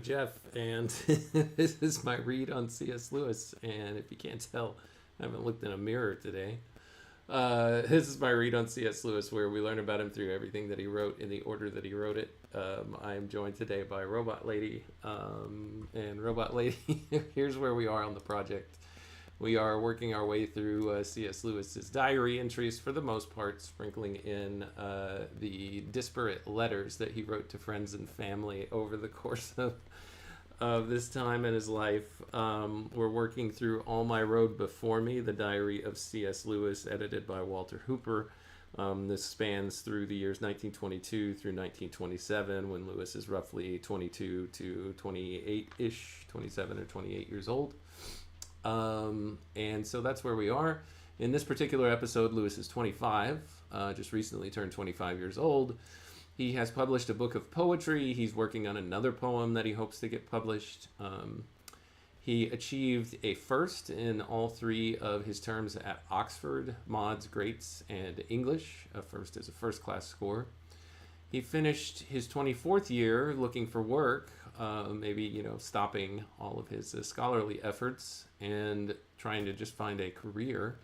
Jeff, and this is my read on C.S. Lewis. And if you can't tell, I haven't looked in a mirror today. This is my read on C.S. Lewis, where we learn about him through everything that he wrote in the order that he wrote it. I am joined today by Robot Lady. And Robot Lady, here's where we are on the project. We are working our way through C.S. Lewis's diary entries for the most part, sprinkling in the disparate letters that he wrote to friends and family over the course of this time in his life. We're working through All My Road Before Me, the diary of C.S. Lewis, edited by Walter Hooper. This spans through the years 1922 through 1927, when Lewis is roughly 22 to 28-ish, 27 or 28 years old. And so that's where we are. In this particular episode, Lewis is 25, just recently turned 25 years old. He has published a book of poetry. He's working on another poem that he hopes to get published. He achieved a first in all three of his terms at Oxford, Mods, Greats, and English. A first is a first-class score. He finished his 24th year looking for work, maybe, stopping all of his scholarly efforts and trying to just find a career.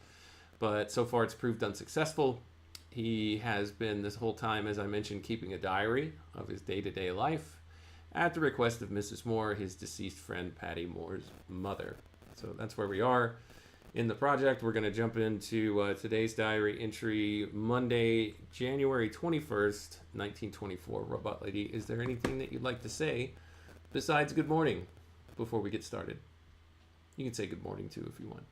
But so far it's proved unsuccessful. He has been this whole time, as I mentioned, keeping a diary of his day-to-day life at the request of Mrs. Moore, his deceased friend Paddy Moore's mother. So that's where we are in the project. We're going to jump into today's diary entry, Monday, January 21st, 1924. Robot Lady, is there anything that you'd like to say besides good morning before we get started? You can say good morning too if you want.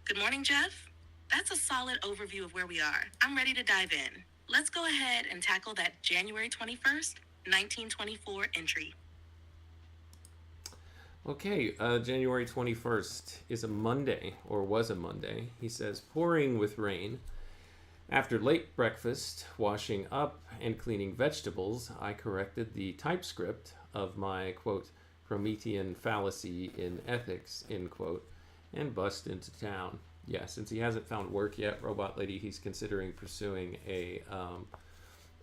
Good morning, Jeff. That's a solid overview of where we are. I'm ready to dive in. Let's go ahead and tackle that January 21st, 1924 entry. Okay, January 21st is a Monday, or was a Monday. He says, pouring with rain. After late breakfast, washing up, and cleaning vegetables, I corrected the typescript of my, quote, Promethean fallacy in ethics, end quote, and bust into town. Yeah, since he hasn't found work yet, Robot Lady, he's considering pursuing a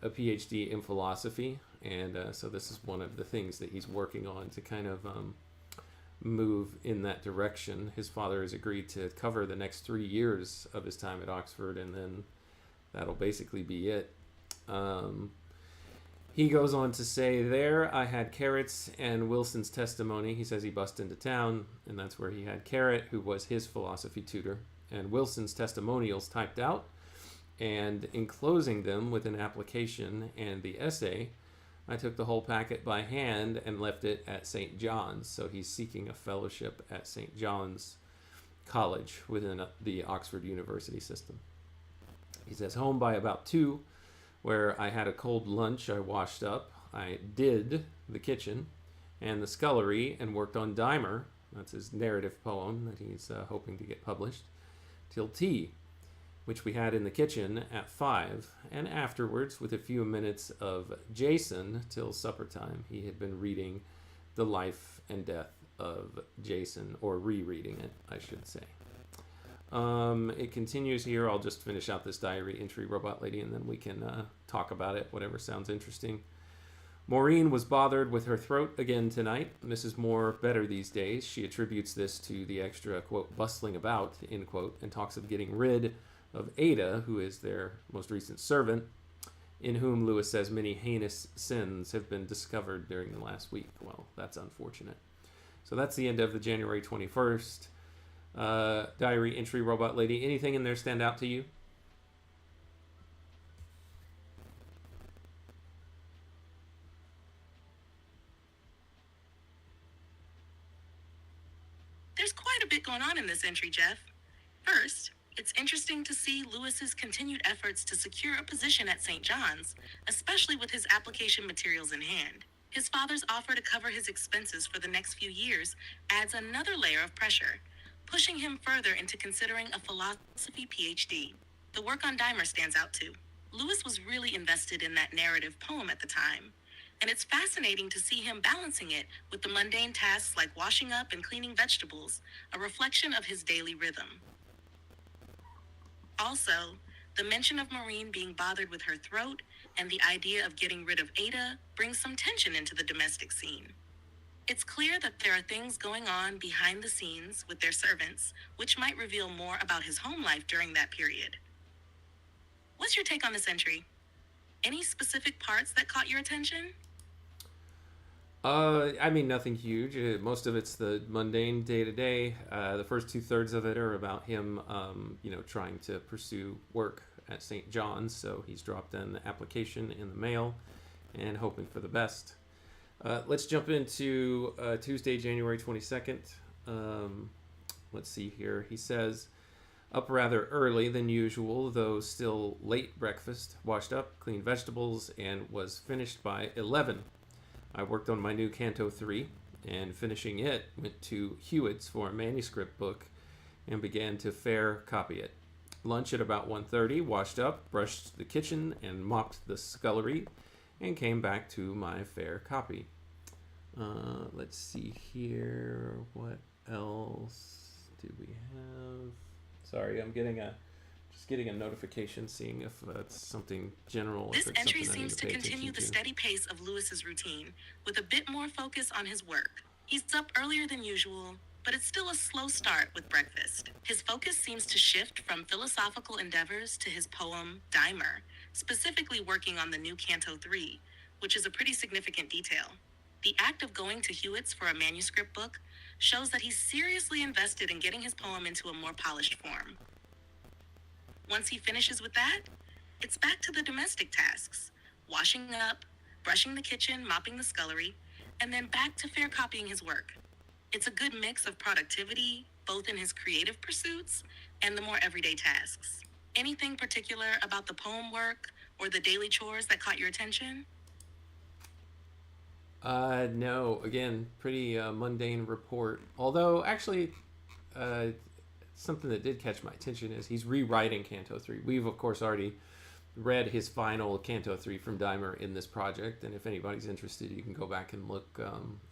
PhD in philosophy, and so this is one of the things that he's working on to kind of move in that direction. His father has agreed to cover the next 3 years of his time at Oxford, and then that'll basically be it. He goes on to say, there I had Carrot's and Wilson's testimony. He says he bust into town, and that's where he had Carrot, who was his philosophy tutor, and Wilson's testimonials typed out, and enclosing them with an application and the essay, I took the whole packet by hand and left it at St. John's. So he's seeking a fellowship at St. John's College within the Oxford University system. He says, home by about 2, where I had a cold lunch. I washed up. I did the kitchen and the scullery and worked on Dimer. That's his narrative poem that he's hoping to get published. Till tea, which we had in the kitchen at 5, and afterwards, with a few minutes of Jason till supper time. He had been reading The Life and Death of Jason, or rereading it, I should say. It continues here. I'll just finish out this diary entry, Robot Lady, and then we can talk about it, whatever sounds interesting. Maureen was bothered with her throat again tonight. Mrs. Moore better these days. She attributes this to the extra, quote, bustling about, end quote, and talks of getting rid of Ada, who is their most recent servant, in whom Lewis says many heinous sins have been discovered during the last week. Well, that's unfortunate. So that's the end of the January 21st diary entry, Robot Lady. Anything in there stand out to you? There's quite a bit going on in this entry, Jeff. First, it's interesting to see Lewis's continued efforts to secure a position at St. John's, especially with his application materials in hand. His father's offer to cover his expenses for the next few years adds another layer of pressure, pushing him further into considering a philosophy PhD. The work on Dimer stands out too. Lewis was really invested in that narrative poem at the time, and it's fascinating to see him balancing it with the mundane tasks like washing up and cleaning vegetables, a reflection of his daily rhythm. Also, The mention of Maureen being bothered with her throat and the idea of getting rid of Ada brings some tension into the domestic scene. It's clear that there are things going on behind the scenes with their servants, which might reveal more about his home life during that period. What's your take on this entry? Any specific parts that caught your attention? I mean, nothing huge. Most of it's the mundane day to day. The first 2/3 of it are about him, trying to pursue work at St. John's. So he's dropped an application in the mail and hoping for the best. Let's jump into Tuesday, January 22nd. Let's see here. He says, up rather early than usual, though still late breakfast, washed up, cleaned vegetables, and was finished by 11. I worked on my new Canto 3, and finishing it, went to Hewitt's for a manuscript book and began to fair copy it. Lunch at about 1:30, washed up, brushed the kitchen, and mopped the scullery, and came back to my fair copy. Let's see here. What else do we have? Sorry, I'm getting a notification, seeing if it's something general. This entry seems to continue the steady pace of Lewis's routine, with a bit more focus on his work. He's up earlier than usual, but it's still a slow start with breakfast. His focus seems to shift from philosophical endeavors to his poem, Dimer, specifically working on the new Canto 3, which is a pretty significant detail. The act of going to Hewitt's for a manuscript book shows that he's seriously invested in getting his poem into a more polished form. Once he finishes with that, it's back to the domestic tasks: washing up, brushing the kitchen, mopping the scullery, and then back to fair copying his work. It's a good mix of productivity, both in his creative pursuits and the more everyday tasks. Anything particular about the poem work or the daily chores that caught your attention? No. Again, pretty mundane report. Although, actually, something that did catch my attention is he's rewriting Canto 3. We've, of course, already read his final Canto 3 from Dimer in this project, and if anybody's interested, you can go back and look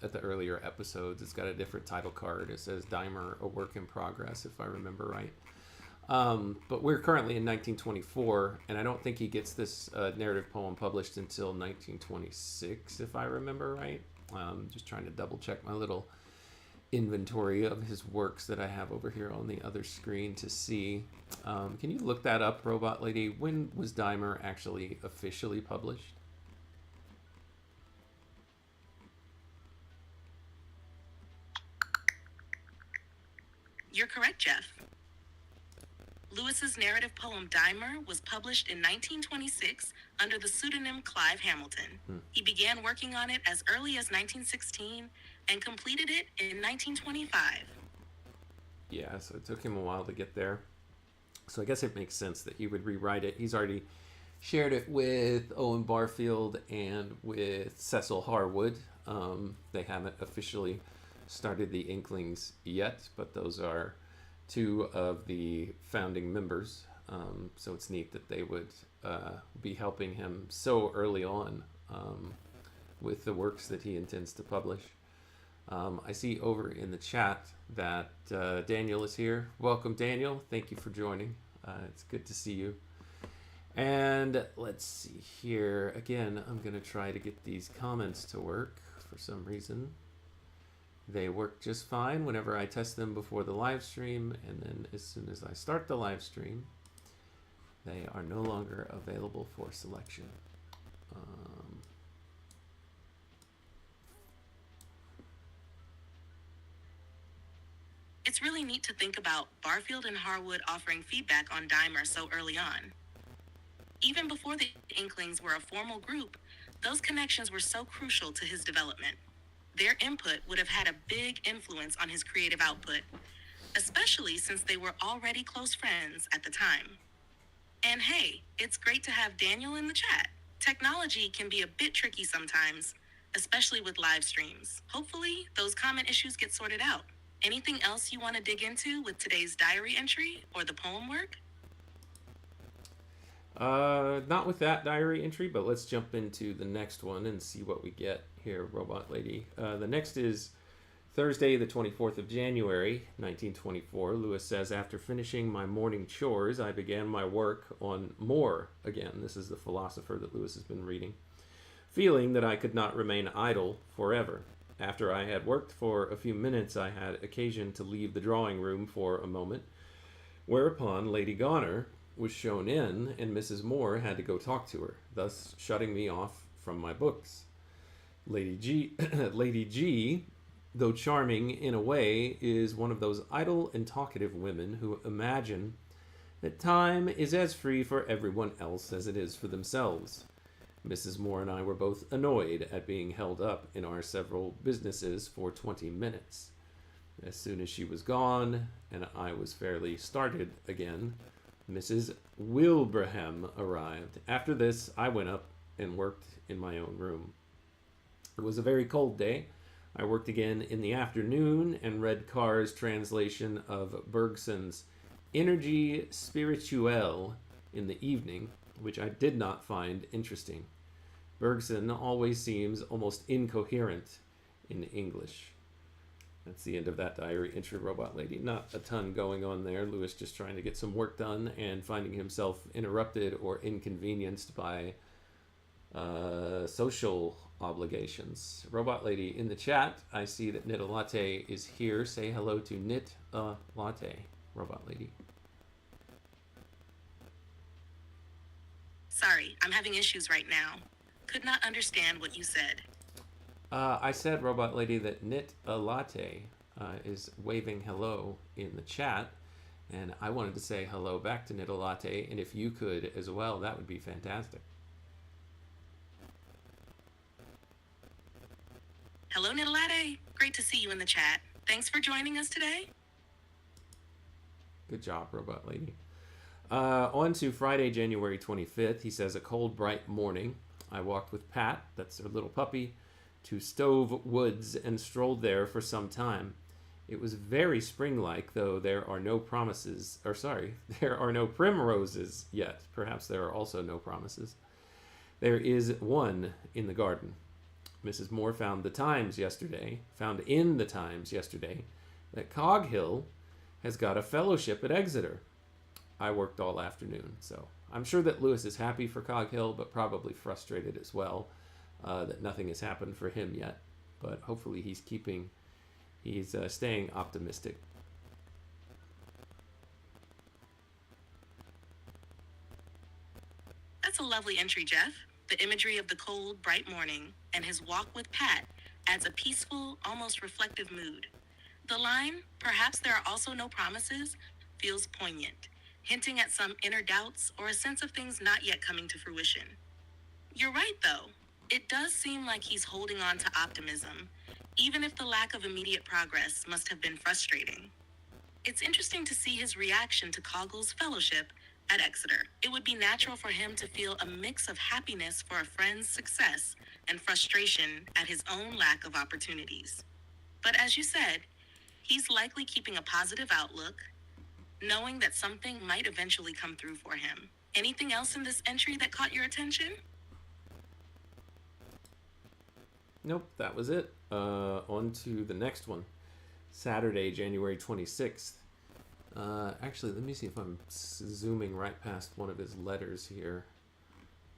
at the earlier episodes. It's got a different title card. It says Dimer, a work in progress, if I remember right. But we're currently in 1924, and I don't think he gets this narrative poem published until 1926, if I remember right. Just trying to double check my little inventory of his works that I have over here on the other screen to see. Can you look that up, Robot Lady? When was Dimer actually officially published? You're correct, Jeff. Lewis's narrative poem Dimer was published in 1926 under the pseudonym Clive Hamilton. He began working on it as early as 1916 and completed it in 1925. Yeah, so it took him a while to get there. So I guess it makes sense that he would rewrite it. He's already shared it with Owen Barfield and with Cecil Harwood. They haven't officially started the Inklings yet, but those are two of the founding members. So it's neat that they would be helping him so early on with the works that he intends to publish. I see over in the chat that Daniel is here. Welcome, Daniel. Thank you for joining. It's good to see you. And let's see here. Again, I'm going to try to get these comments to work for some reason. They work just fine whenever I test them before the live stream, and then as soon as I start the live stream, they are no longer available for selection. It's really neat to think about Barfield and Harwood offering feedback on Dimer so early on. Even before the Inklings were a formal group, those connections were so crucial to his development. Their input would have had a big influence on his creative output, especially since they were already close friends at the time. And hey, it's great to have Daniel in the chat. Technology can be a bit tricky sometimes, especially with live streams. Hopefully, those comment issues get sorted out. Anything else you want to dig into with today's diary entry or the poem work? Not with that diary entry, but let's jump into the next one and see what we get here, Robot Lady. The next is Thursday, the 24th of January, 1924, Lewis says, after finishing my morning chores, I began my work on Moore again. This is the philosopher that Lewis has been reading, feeling that I could not remain idle forever. After I had worked for a few minutes, I had occasion to leave the drawing room for a moment, whereupon Lady Goner was shown in, and Mrs. Moore had to go talk to her, thus shutting me off from my books. Lady G, though charming in a way, is one of those idle and talkative women who imagine that time is as free for everyone else as it is for themselves. Mrs. Moore and I were both annoyed at being held up in our several businesses for 20 minutes. As soon as she was gone, and I was fairly started again, Mrs. Wilbraham arrived. After this, I went up and worked in my own room. It was a very cold day. I worked again in the afternoon and read Carr's translation of Bergson's Energie Spirituelle in the evening, which I did not find interesting. Bergson always seems almost incoherent in English. That's the end of that diary entry, Robot Lady. Not a ton going on there. Lewis just trying to get some work done and finding himself interrupted or inconvenienced by social obligations. Robot Lady, in the chat, I see that Knit a Latte is here. Say hello to Knit a Latte, Robot Lady. Sorry, I'm having issues right now. Could not understand what you said. I said, Robot Lady, that Knit a Latte is waving hello in the chat, and I wanted to say hello back to Knit a Latte, and if you could as well, that would be fantastic. Hello, Knit a Latte. Great to see you in the chat. Thanks for joining us today. Good job, Robot Lady. On to Friday, January 25th. He says, a cold, bright morning. I walked with Pat, that's her little puppy, to Stove Woods and strolled there for some time. It was very spring-like, though there are no there are no primroses yet. Perhaps there are also no promises. There is one in the garden. Mrs. Moore found in the Times yesterday, that Coghill has got a fellowship at Exeter. I worked all afternoon, so I'm sure that Lewis is happy for Coghill, but probably frustrated as well that nothing has happened for him yet. But hopefully he's staying optimistic. That's a lovely entry, Jeff. The imagery of the cold, bright morning and his walk with Pat adds a peaceful, almost reflective mood. The line, perhaps there are also no promises, feels poignant, hinting at some inner doubts or a sense of things not yet coming to fruition. You're right, though. It does seem like he's holding on to optimism, even if the lack of immediate progress must have been frustrating. It's interesting to see his reaction to Coggle's fellowship at Exeter. It would be natural for him to feel a mix of happiness for a friend's success and frustration at his own lack of opportunities. But as you said, he's likely keeping a positive outlook, knowing that something might eventually come through for him. Anything else in this entry that caught your attention? Nope, that was it. On to the next one. Saturday, January 26th. Actually, let me see if I'm zooming right past one of his letters here.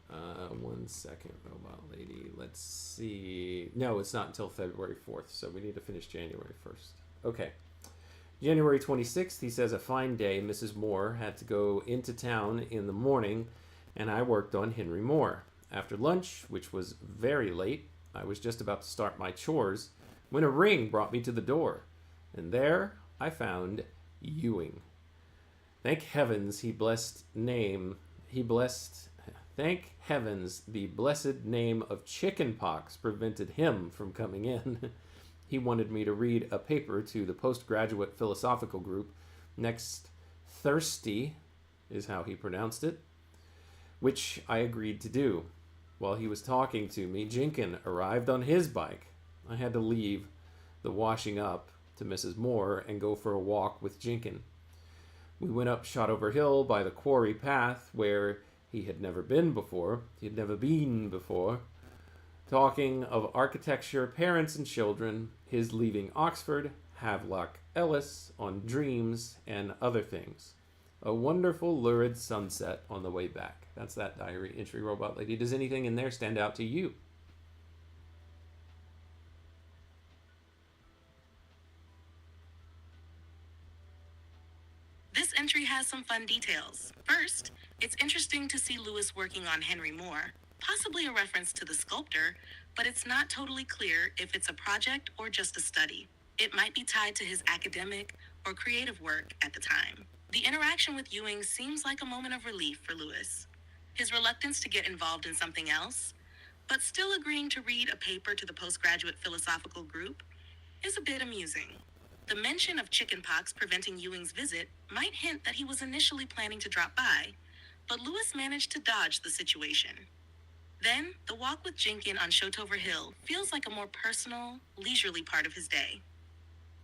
1 second, Robot Lady. Let's see. No, it's not until February 4th, so we need to finish January 1st. Okay. January 26th, he says, a fine day. Mrs. Moore had to go into town in the morning, and I worked on Henry Moore. After lunch, which was very late, I was just about to start my chores when a ring brought me to the door, and there I found Ewing. Thank heavens the blessed name of chickenpox prevented him from coming in. He wanted me to read a paper to the postgraduate philosophical group next Thursday, is how he pronounced it, which I agreed to do. While he was talking to me, Jenkin arrived on his bike. I had to leave the washing up to Mrs. Moore and go for a walk with Jenkin. We went up Shotover Hill by the quarry path where he had never been before. Talking of architecture, parents, and children, his leaving Oxford, Havelock Ellis on dreams and other things. A wonderful, lurid sunset on the way back. That's that diary entry, Robot Lady. Does anything in there stand out to you? This entry has some fun details. First, it's interesting to see Lewis working on Henry Moore, possibly a reference to the sculptor, but it's not totally clear if it's a project or just a study. It might be tied to his academic or creative work at the time. The interaction with Ewing seems like a moment of relief for Lewis. His reluctance to get involved in something else, but still agreeing to read a paper to the postgraduate philosophical group, is a bit amusing. The mention of chickenpox preventing Ewing's visit might hint that he was initially planning to drop by, but Lewis managed to dodge the situation. Then, the walk with Jenkin on Shotover Hill feels like a more personal, leisurely part of his day.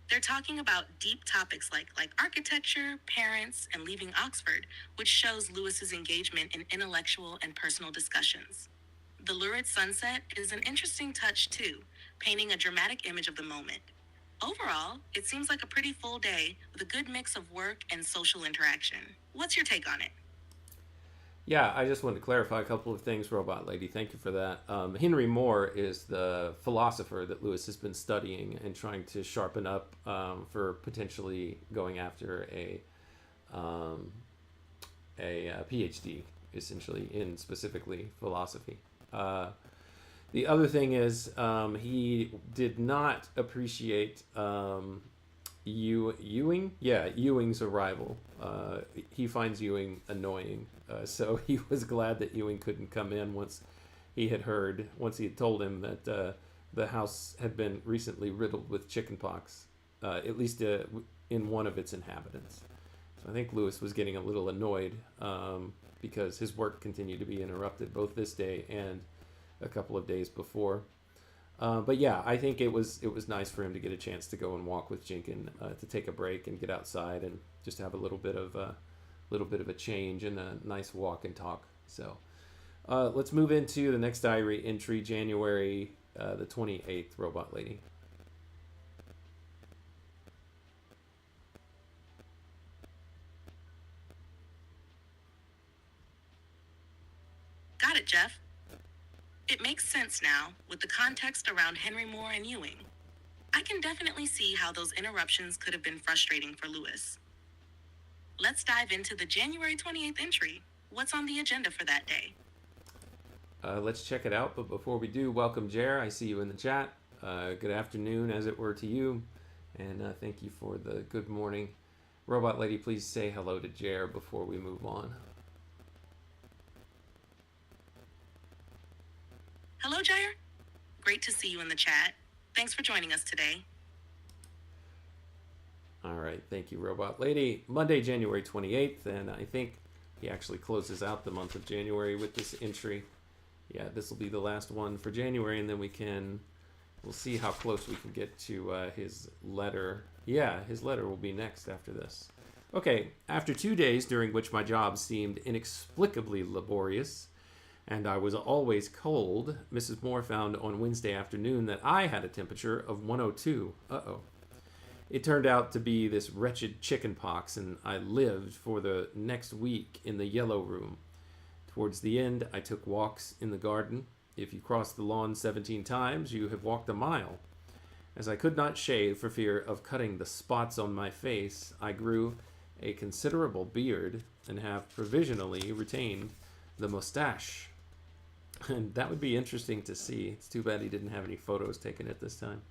They're talking about deep topics like architecture, parents, and leaving Oxford, which shows Lewis's engagement in intellectual and personal discussions. The lurid sunset is an interesting touch too, painting a dramatic image of the moment. Overall, it seems like a pretty full day with a good mix of work and social interaction. What's your take on it? Yeah, I just wanted to clarify a couple of things, Robot Lady. Thank you for that. Henry Moore is the philosopher that Lewis has been studying and trying to sharpen up for potentially going after a PhD, essentially, in specifically philosophy. The other thing is he did not appreciate Ewing's arrival. He finds Ewing annoying, so he was glad that Ewing couldn't come in once he had told him that the house had been recently riddled with chickenpox, at least in one of its inhabitants. So I think Lewis was getting a little annoyed because his work continued to be interrupted both this day and a couple of days before. But yeah, I think it was nice for him to get a chance to go and walk with Jenkin, to take a break and get outside and just have a little bit of a change and a nice walk and talk. So let's move into the next diary entry, January the 28th, Robot Lady. Got it, Jeff. It makes sense now, with the context around Henry Moore and Ewing. I can definitely see how those interruptions could have been frustrating for Lewis. Let's dive into the January 28th entry. What's on the agenda for that day? Let's check it out, but before we do, welcome Jer. I see you in the chat. Good afternoon, as it were, to you, and thank you for the good morning. Robot Lady, please say hello to Jer before we move on. Hello, Jair. Great to see you in the chat. Thanks for joining us today. All right, thank you, Robot Lady. Monday, January 28th, and I think he actually closes out the month of January with this entry. Yeah, this will be the last one for January, and then we'll see how close we can get to his letter. Yeah, his letter will be next after this. Okay, after 2 days during which my job seemed inexplicably laborious, and I was always cold, Mrs. Moore found on Wednesday afternoon that I had a temperature of 102. Uh-oh. It turned out to be this wretched chicken pox, and I lived for the next week in the yellow room. Towards the end, I took walks in the garden. If you cross the lawn 17 times, you have walked a mile. As I could not shave for fear of cutting the spots on my face, I grew a considerable beard and have provisionally retained the mustache. And that would be interesting to see. It's too bad he didn't have any photos taken at this time.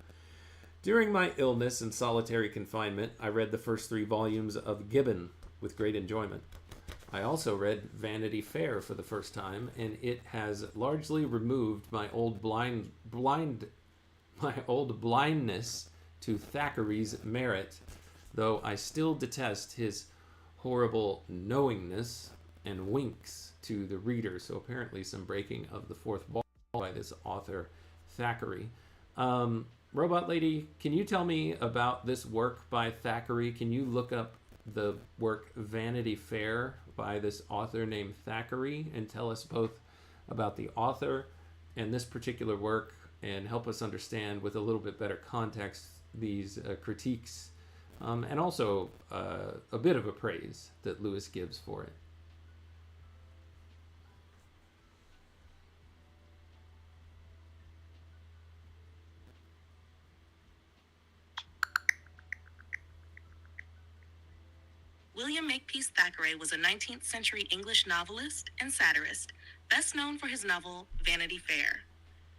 During my illness and solitary confinement, I read the first 3 volumes of Gibbon with great enjoyment. I also read Vanity Fair for the first time, and it has largely removed my old blindness to Thackeray's merit, though I still detest his horrible knowingness and winks to the reader. So apparently some breaking of the fourth wall by this author Thackeray. Robot Lady, can you tell me about this work by Thackeray? Can you look up the work Vanity Fair by this author named Thackeray and tell us both about the author and this particular work and help us understand with a little bit better context these critiques and also a bit of a praise that Lewis gives for it. William Makepeace Thackeray was a 19th century English novelist and satirist, best known for his novel Vanity Fair.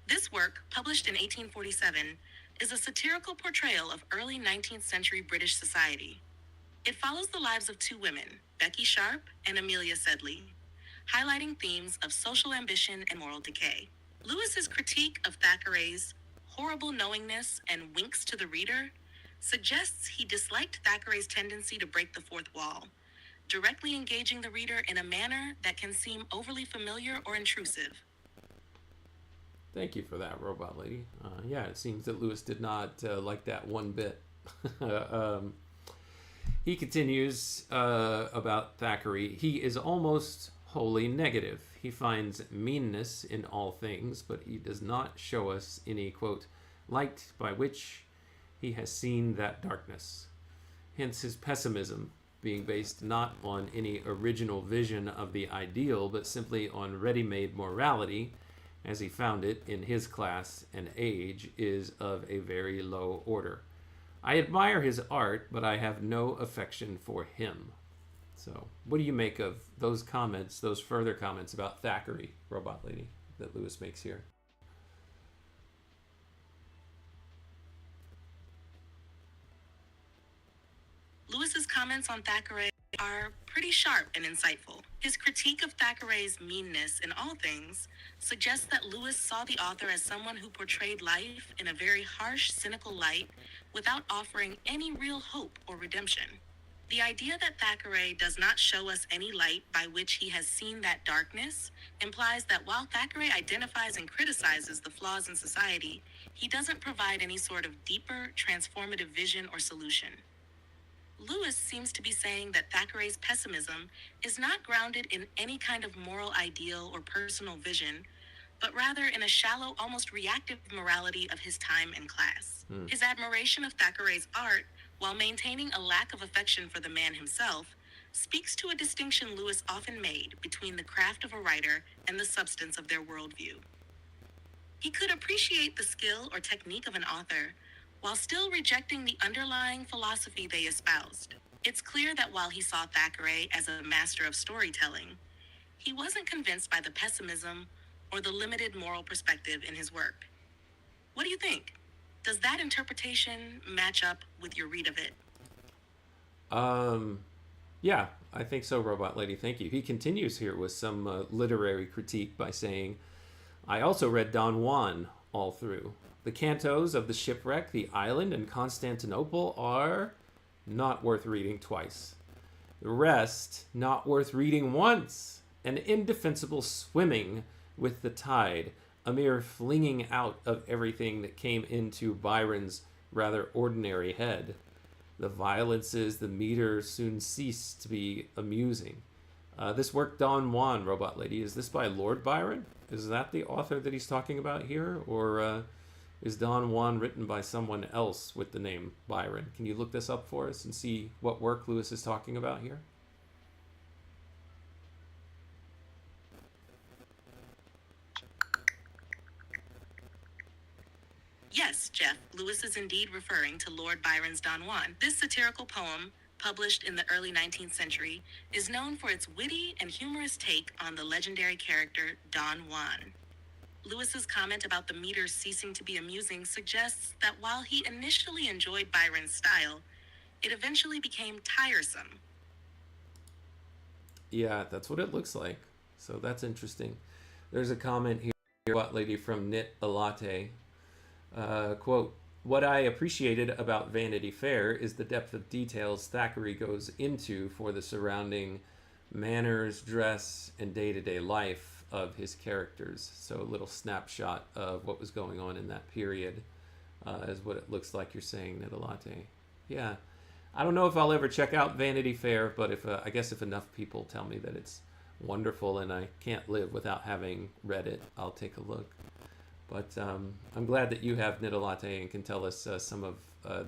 This work, published in 1847, is a satirical portrayal of early 19th century British society. It follows the lives of two women, Becky Sharp and Amelia Sedley, highlighting themes of social ambition and moral decay. Lewis's critique of Thackeray's horrible knowingness and winks to the reader suggests he disliked Thackeray's tendency to break the fourth wall, directly engaging the reader in a manner that can seem overly familiar or intrusive. Thank you for that, Robot Lady. Yeah, it seems that Lewis did not like that one bit. He continues about Thackeray. He is almost wholly negative. He finds meanness in all things, but he does not show us any, quote, light by which he has seen that darkness. Hence his pessimism, being based not on any original vision of the ideal, but simply on ready-made morality, as he found it in his class and age, is of a very low order. I admire his art, but I have no affection for him. So, what do you make of those comments, those further comments about Thackeray, Robot Lady, that Lewis makes here? Lewis's comments on Thackeray are pretty sharp and insightful. His critique of Thackeray's meanness in all things suggests that Lewis saw the author as someone who portrayed life in a very harsh, cynical light without offering any real hope or redemption. The idea that Thackeray does not show us any light by which he has seen that darkness implies that while Thackeray identifies and criticizes the flaws in society, he doesn't provide any sort of deeper, transformative vision or solution. Lewis seems to be saying that Thackeray's pessimism is not grounded in any kind of moral ideal or personal vision, but rather in a shallow, almost reactive morality of his time and class. His admiration of Thackeray's art, while maintaining a lack of affection for the man himself, speaks to a distinction Lewis often made between the craft of a writer and the substance of their worldview. He could appreciate the skill or technique of an author, while still rejecting the underlying philosophy they espoused. It's clear that while he saw Thackeray as a master of storytelling, he wasn't convinced by the pessimism or the limited moral perspective in his work. What do you think? Does that interpretation match up with your read of it? Yeah, I think so, Robot Lady. Thank you. He continues here with some literary critique by saying, I also read Don Juan all through. The cantos of The Shipwreck, The Island, and Constantinople are not worth reading twice. The rest, not worth reading once. An indefensible swimming with the tide, a mere flinging out of everything that came into Byron's rather ordinary head. The violences, the meter soon cease to be amusing. This work, Don Juan, Robot Lady, is this by Lord Byron? Is that the author that he's talking about here? Or is Don Juan written by someone else with the name Byron? Can you look this up for us and see what work Lewis is talking about here? Yes, Jeff, Lewis is indeed referring to Lord Byron's Don Juan. This satirical poem, published in the early 19th century, is known for its witty and humorous take on the legendary character Don Juan. Lewis's comment about the meter ceasing to be amusing suggests that while he initially enjoyed Byron's style, it eventually became tiresome. Yeah, that's what it looks like. So that's interesting. There's a comment here, Robot Lady, from Knit a Latte. Quote, what I appreciated about Vanity Fair is the depth of details Thackeray goes into for the surrounding manners, dress, and day-to-day life of his characters. So a little snapshot of what was going on in that period is what it looks like you're saying, Knit a Latte. Yeah. I don't know if I'll ever check out Vanity Fair, but I guess if enough people tell me that it's wonderful and I can't live without having read it, I'll take a look. But I'm glad that you have Knit a Latte and can tell us some of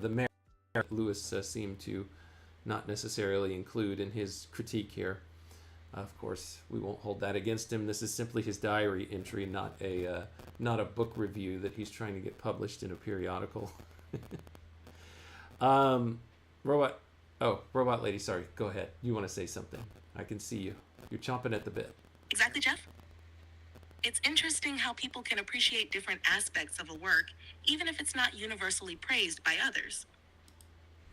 the merit Lewis seemed to not necessarily include in his critique here. Of course, we won't hold that against him. This is simply his diary entry, not a book review that he's trying to get published in a periodical. um, robot. Oh, robot lady. Sorry. Go ahead. You want to say something? I can see you. You're chomping at the bit. Exactly, Jeff. It's interesting how people can appreciate different aspects of a work, even if it's not universally praised by others.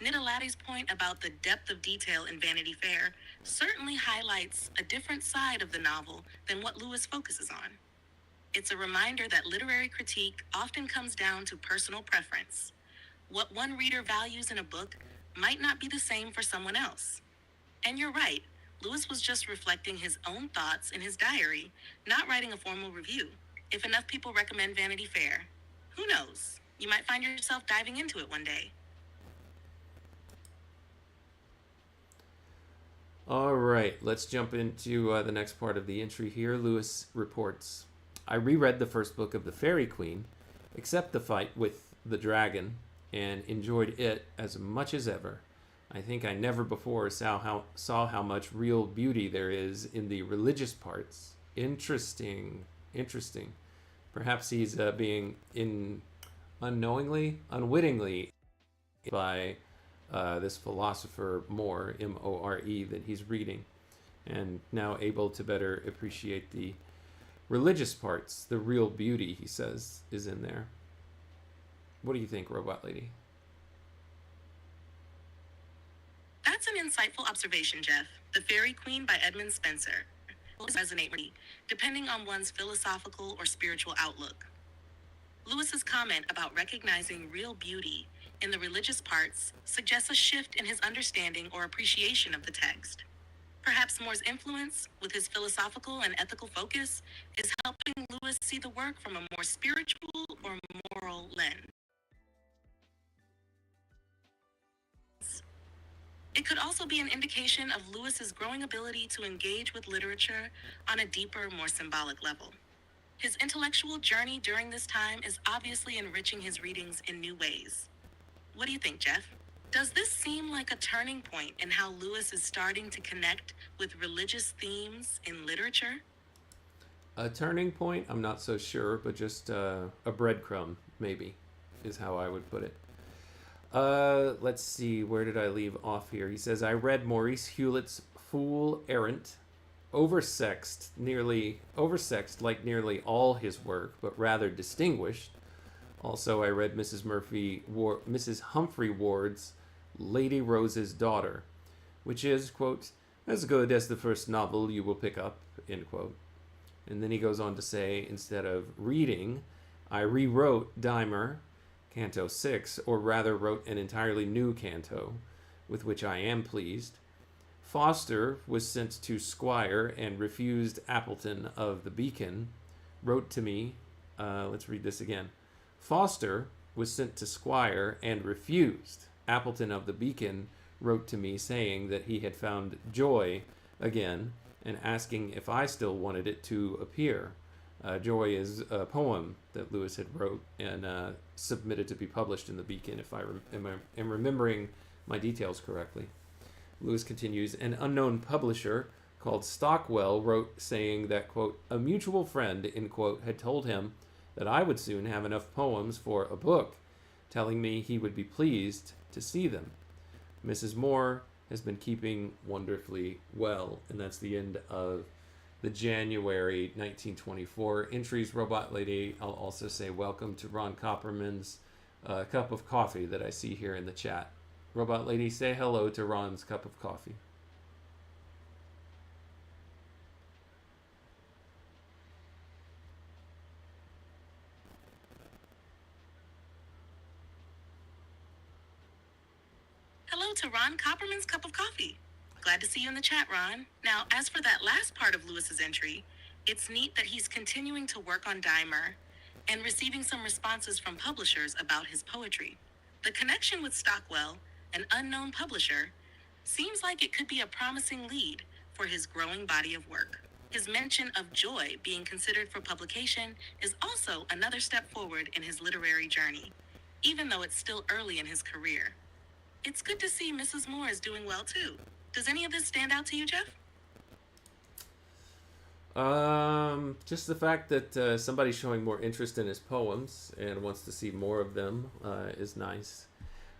Nidalatti's point about the depth of detail in Vanity Fair certainly highlights a different side of the novel than what Lewis focuses on. It's a reminder that literary critique often comes down to personal preference. What one reader values in a book might not be the same for someone else. And you're right, Lewis was just reflecting his own thoughts in his diary, not writing a formal review. If enough people recommend Vanity Fair, who knows? You might find yourself diving into it one day. All right, let's jump into the next part of the entry here. Lewis reports, I reread the first book of The Fairy Queen, except the fight with the dragon, and enjoyed it as much as ever. I think I never before saw how much real beauty there is in the religious parts. Interesting. Perhaps he's being unwittingly by this philosopher Moore, More, that he's reading, and now able to better appreciate the religious parts. The real beauty, he says, is in there. What do you think, Robot Lady? That's an insightful observation, Jeff. The Fairy Queen by Edmund Spenser will resonate with me, depending on one's philosophical or spiritual outlook. Lewis's comment about recognizing real beauty in the religious parts suggests a shift in his understanding or appreciation of the text. Perhaps Moore's influence, with his philosophical and ethical focus, is helping Lewis see the work from a more spiritual or moral lens. It could also be an indication of Lewis's growing ability to engage with literature on a deeper, more symbolic level. His intellectual journey during this time is obviously enriching his readings in new ways. What do you think, Jeff? Does this seem like a turning point in how Lewis is starting to connect with religious themes in literature? A turning point? I'm not so sure, but just a breadcrumb, maybe, is how I would put it. Let's see, where did I leave off here? He says, I read Maurice Hewlett's Fool Errant, oversexed like nearly all his work, but rather distinguished. Also, I read Mrs. Humphrey Ward's Lady Rose's Daughter, which is, quote, as good as the first novel you will pick up, end quote. And then he goes on to say, instead of reading, I rewrote Dimer, Canto 6, or rather wrote an entirely new canto, with which I am pleased. Foster was sent to Squire and refused. Appleton of the Beacon wrote to me, let's read this again. Foster was sent to Squire and refused. Appleton of the Beacon wrote to me saying that he had found Joy again and asking if I still wanted it to appear. Joy is a poem that Lewis had wrote and submitted to be published in the Beacon, if I am remembering my details correctly. Lewis continues, an unknown publisher called Stockwell wrote saying that, quote, a mutual friend, end quote, had told him that I would soon have enough poems for a book, telling me he would be pleased to see them. Mrs. Moore has been keeping wonderfully well, and that's the end of the January 1924 entries. Robot Lady, I'll also say welcome to Ron Copperman's cup of coffee that I see here in the chat. Robot Lady, say hello to Ron's cup of coffee. Hello to Ron Copperman's cup of coffee. Glad to see you in the chat, Ron. Now, as for that last part of Lewis's entry, it's neat that he's continuing to work on Dimer and receiving some responses from publishers about his poetry. The connection with Stockwell, an unknown publisher, seems like it could be a promising lead for his growing body of work. His mention of joy being considered for publication is also another step forward in his literary journey, even though it's still early in his career. It's good to see Mrs. Moore is doing well too. Does any of this stand out to you, Jeff? Just the fact that somebody's showing more interest in his poems and wants to see more of them is nice.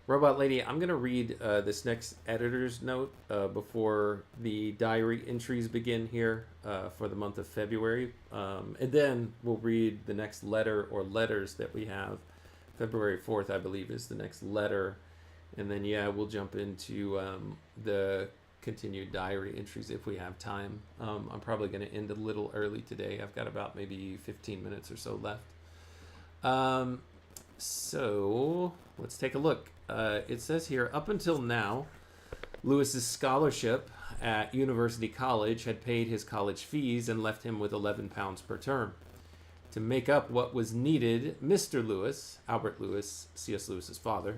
Robot Lady, I'm going to read this next editor's note before the diary entries begin here for the month of February. And then we'll read the next letter or letters that we have. February 4th, I believe, is the next letter. And then, yeah, we'll jump into the continued diary entries if we have time. I'm probably going to end a little early today. I've got about maybe 15 minutes or so left. So let's take a look. It says here, up until now, Lewis's scholarship at University College had paid his college fees and left him with £11 per term. To make up what was needed, Mr. Lewis, Albert Lewis, C.S. Lewis's father,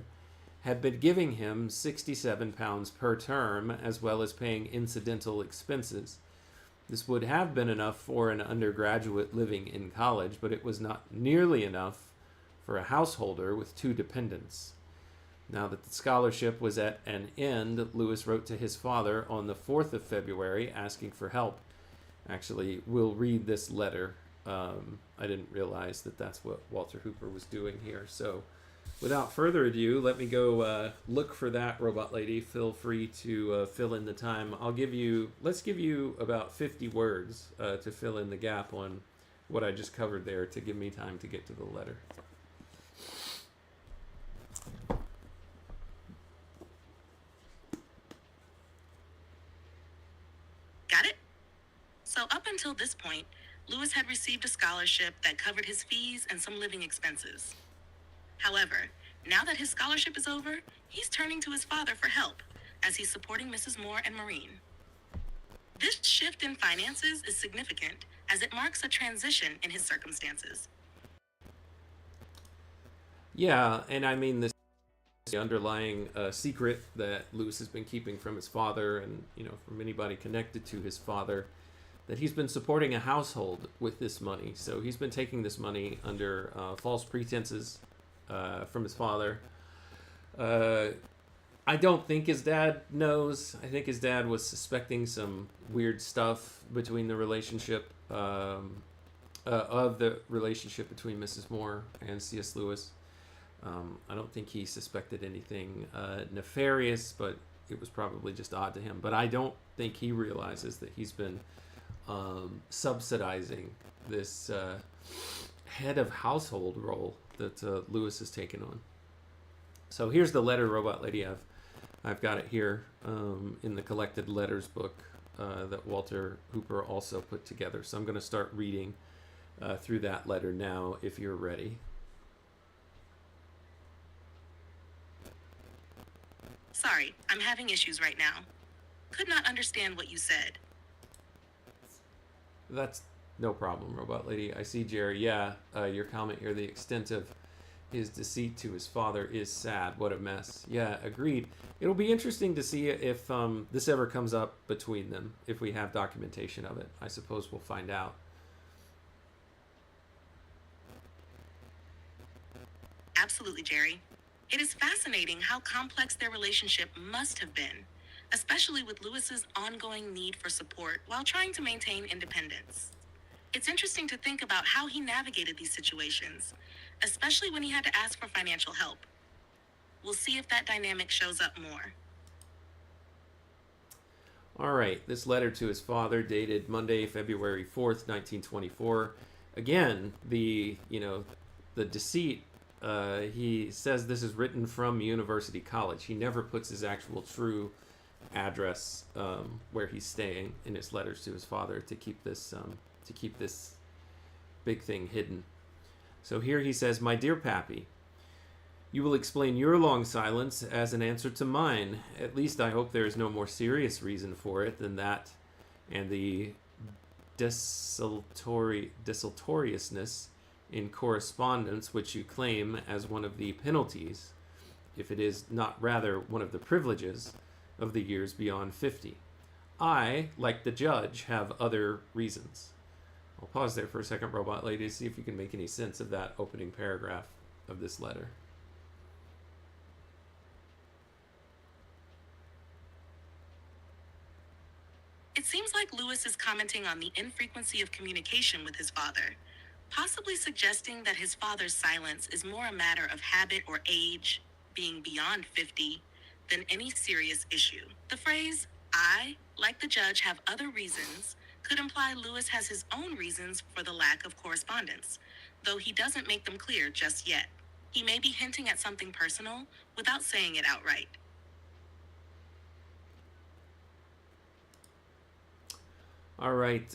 had been giving him £67 per term, as well as paying incidental expenses. This would have been enough for an undergraduate living in college, but it was not nearly enough for a householder with 2 dependents. Now that the scholarship was at an end, Lewis wrote to his father on the 4th of February asking for help. Actually, we'll read this letter. I didn't realize that that's what Walter Hooper was doing here. So without further ado, let me go look for that, Robot Lady. Feel free to fill in the time. Let's give you about 50 words to fill in the gap on what I just covered there to give me time to get to the letter. Got it? So up until this point, Lewis had received a scholarship that covered his fees and some living expenses. However, now that his scholarship is over, he's turning to his father for help, as he's supporting Mrs. Moore and Maureen. This shift in finances is significant, as it marks a transition in his circumstances. Yeah, and I mean, this is the underlying secret that Lewis has been keeping from his father and, from anybody connected to his father, that he's been supporting a household with this money. So he's been taking this money under false pretenses from his father. I don't think his dad knows. I think his dad was suspecting some weird stuff between the relationship of the relationship between Mrs. Moore and C.S. Lewis. I don't think he suspected anything nefarious, but it was probably just odd to him. But I don't think he realizes that he's been subsidizing this head of household role that Lewis has taken on. So here's the letter, Robot Lady. I've got it here in the collected letters book that Walter Hooper also put together. So I'm going to start reading through that letter now, if you're ready. Sorry, I'm having issues right now. Could not understand what you said. That's no problem, Robot Lady. I see, Jerry. Yeah, your comment here, the extent of his deceit to his father is sad. What a mess. Yeah, agreed. It'll be interesting to see if this ever comes up between them, if we have documentation of it. I suppose we'll find out. Absolutely, Jerry. It is fascinating how complex their relationship must have been, especially with Lewis's ongoing need for support while trying to maintain independence. It's interesting to think about how he navigated these situations, especially when he had to ask for financial help. We'll see if that dynamic shows up more. All right, this letter to his father dated Monday, February 4th, 1924. Again, the deceit, he says this is written from University College. He never puts his actual true address where he's staying in his letters to his father to keep this big thing hidden. So here he says, "My dear Pappy, you will explain your long silence as an answer to mine. At least I hope there is no more serious reason for it than that and the desultoriousness in correspondence which you claim as one of the penalties, if it is not rather one of the privileges, of the years beyond 50. I, like the judge, have other reasons. I'll pause there for a second, Robot Lady, to see if you can make any sense of that opening paragraph of this letter. It seems like Lewis is commenting on the infrequency of communication with his father, possibly suggesting that his father's silence is more a matter of habit or age, being beyond 50, than any serious issue. The phrase, I, like the judge, have other reasons, could imply Lewis has his own reasons for the lack of correspondence, though he doesn't make them clear just yet. He may be hinting at something personal without saying it outright. All right.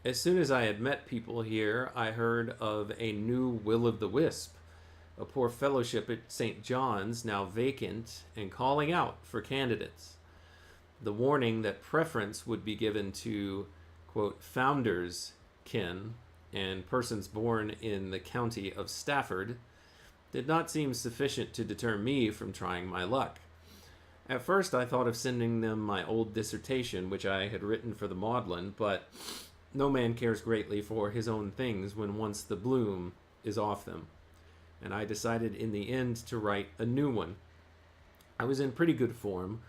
As soon as I had met people here, I heard of a new Will o' the Wisp, a poor fellowship at St. John's, now vacant, and calling out for candidates. The warning that preference would be given to, quote, founders kin and persons born in the county of Stafford did not seem sufficient to deter me from trying my luck. At first, I thought of sending them my old dissertation, which I had written for the Maudlin, but no man cares greatly for his own things when once the bloom is off them, and I decided in the end to write a new one. I was in pretty good form,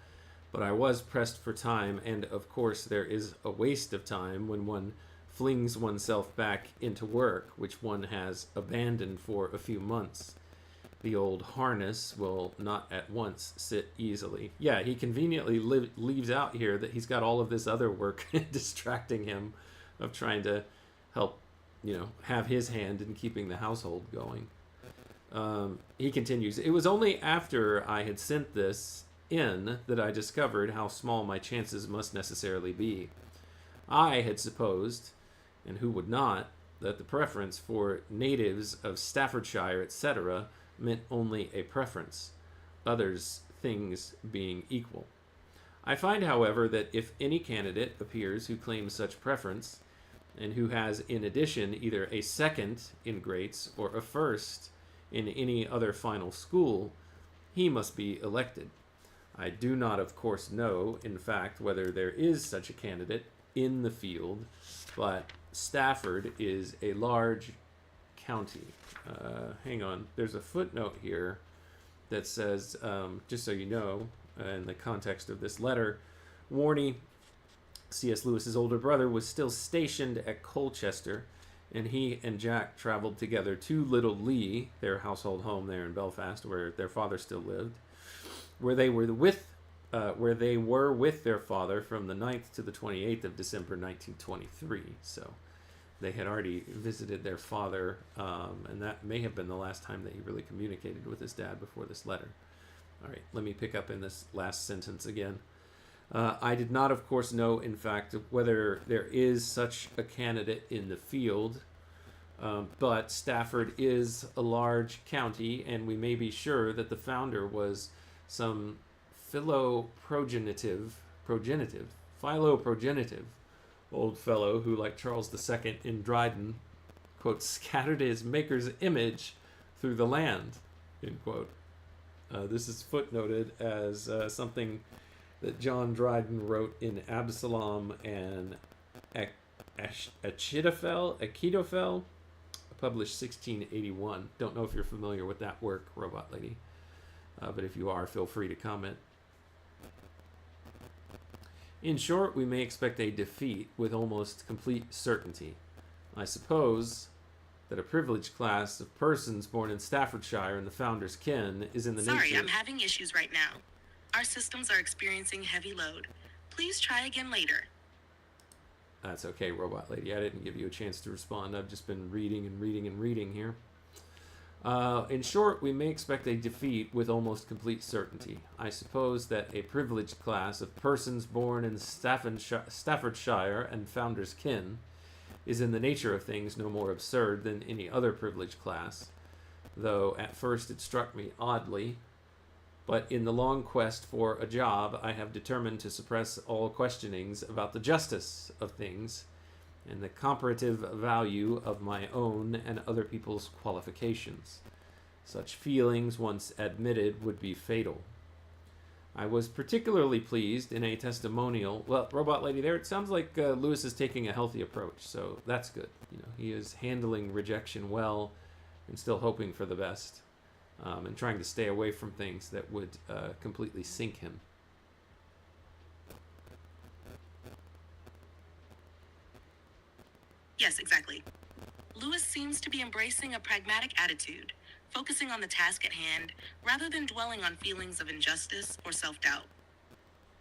but I was pressed for time, and of course there is a waste of time when one flings oneself back into work, which one has abandoned for a few months. The old harness will not at once sit easily. Yeah, he conveniently leaves out here that he's got all of this other work distracting him of trying to help, have his hand in keeping the household going. He continues, it was only after I had sent this in that I discovered how small my chances must necessarily be. I had supposed, and who would not, that the preference for natives of Staffordshire, etc., meant only a preference, others things being equal. I find, however, that if any candidate appears who claims such preference, and who has in addition either a second in Greats or a first in any other final school, he must be elected. I do not, of course, know, in fact, whether there is such a candidate in the field, but Stafford is a large county. Hang on, there's a footnote here that says, just so you know, in the context of this letter, Warney, C.S. Lewis's older brother, was still stationed at Colchester, and he and Jack traveled together to Little Lee, their household home there in Belfast, where their father still lived, where they were with their father from the 9th to the 28th of December 1923. So they had already visited their father, and that may have been the last time that he really communicated with his dad before this letter. All right, let me pick up in this last sentence again. I did not, of course, know, in fact, whether there is such a candidate in the field, but Stafford is a large county, and we may be sure that the founder was some philoprogenitive old fellow who, like Charles II in Dryden, quote, scattered his maker's image through the land, end quote. This is footnoted as something that John Dryden wrote in Absalom and Achitophel, published 1681. Don't know if you're familiar with that work, Robot Lady, but if you are, feel free to comment. In short, we may expect a defeat with almost complete certainty. I suppose that a privileged class of persons born in Staffordshire and the founder's kin is in the nature... Sorry, I'm having issues right now. Our systems are experiencing heavy load. Please try again later. That's okay, Robot Lady. I didn't give you a chance to respond. I've just been reading here. In short, we may expect a defeat with almost complete certainty. I suppose that a privileged class of persons born in Staffordshire and founder's kin is in the nature of things no more absurd than any other privileged class, though at first it struck me oddly. But in the long quest for a job, I have determined to suppress all questionings about the justice of things and the comparative value of my own and other people's qualifications. Such feelings, once admitted, would be fatal. I was particularly pleased in a testimonial. Well, Robot Lady, there it sounds like Lewis is taking a healthy approach, so that's good. He is handling rejection well, and still hoping for the best, and trying to stay away from things that would completely sink him. Yes, exactly. Lewis seems to be embracing a pragmatic attitude, focusing on the task at hand rather than dwelling on feelings of injustice or self-doubt.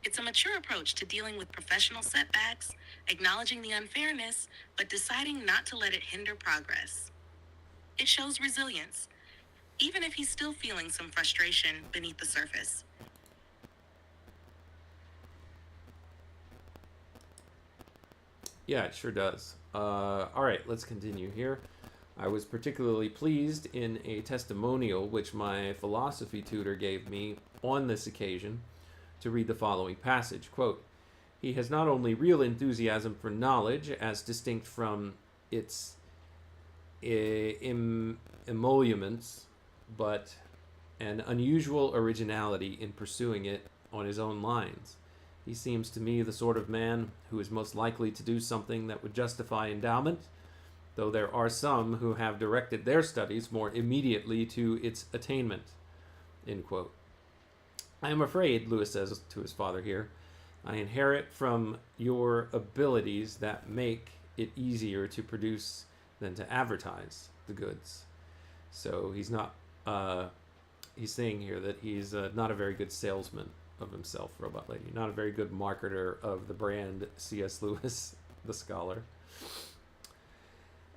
It's a mature approach to dealing with professional setbacks, acknowledging the unfairness, but deciding not to let it hinder progress. It shows resilience, even if he's still feeling some frustration beneath the surface. Yeah, it sure does. All right, let's continue here. I was particularly pleased in a testimonial which my philosophy tutor gave me on this occasion to read the following passage. Quote, he has not only real enthusiasm for knowledge as distinct from its emoluments, but an unusual originality in pursuing it on his own lines. He seems to me the sort of man who is most likely to do something that would justify endowment, though there are some who have directed their studies more immediately to its attainment. End quote. I am afraid, Lewis says to his father here, I inherit from your abilities that make it easier to produce than to advertise the goods. So he's not, he's saying here that he's not a very good salesman of himself, Robot Lady, not a very good marketer of the brand C.S. Lewis, the scholar.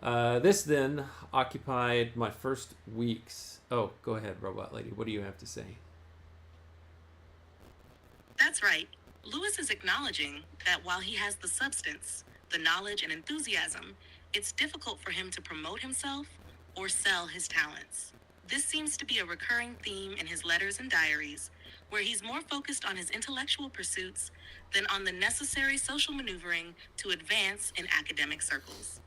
This then occupied my first weeks. Oh, go ahead, Robot Lady. What do you have to say? That's right. Lewis is acknowledging that while he has the substance, the knowledge, and enthusiasm, it's difficult for him to promote himself or sell his talents. This seems to be a recurring theme in his letters and diaries, where he's more focused on his intellectual pursuits than on the necessary social maneuvering to advance in academic circles.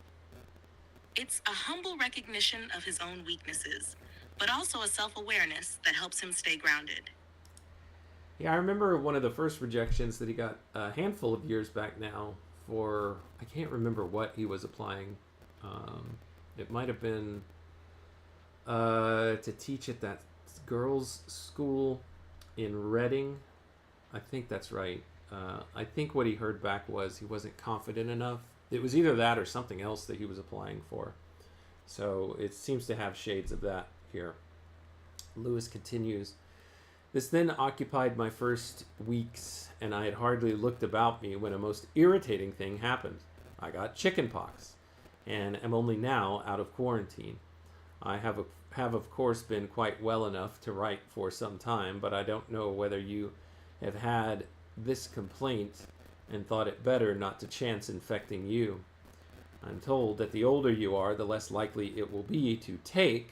It's a humble recognition of his own weaknesses, but also a self-awareness that helps him stay grounded. Yeah, I remember one of the first rejections that he got a handful of years back now for, I can't remember what he was applying. It might have been to teach at that girls' school in Reading. I think that's right. I think what he heard back was he wasn't confident enough. It was either that or something else that he was applying for. So it seems to have shades of that here. Lewis continues, this then occupied my first weeks, and I had hardly looked about me when a most irritating thing happened. I got chicken pox, and am only now out of quarantine. I have of course been quite well enough to write for some time, but I don't know whether you have had this complaint and thought it better not to chance infecting you. I'm told that the older you are, the less likely it will be to take,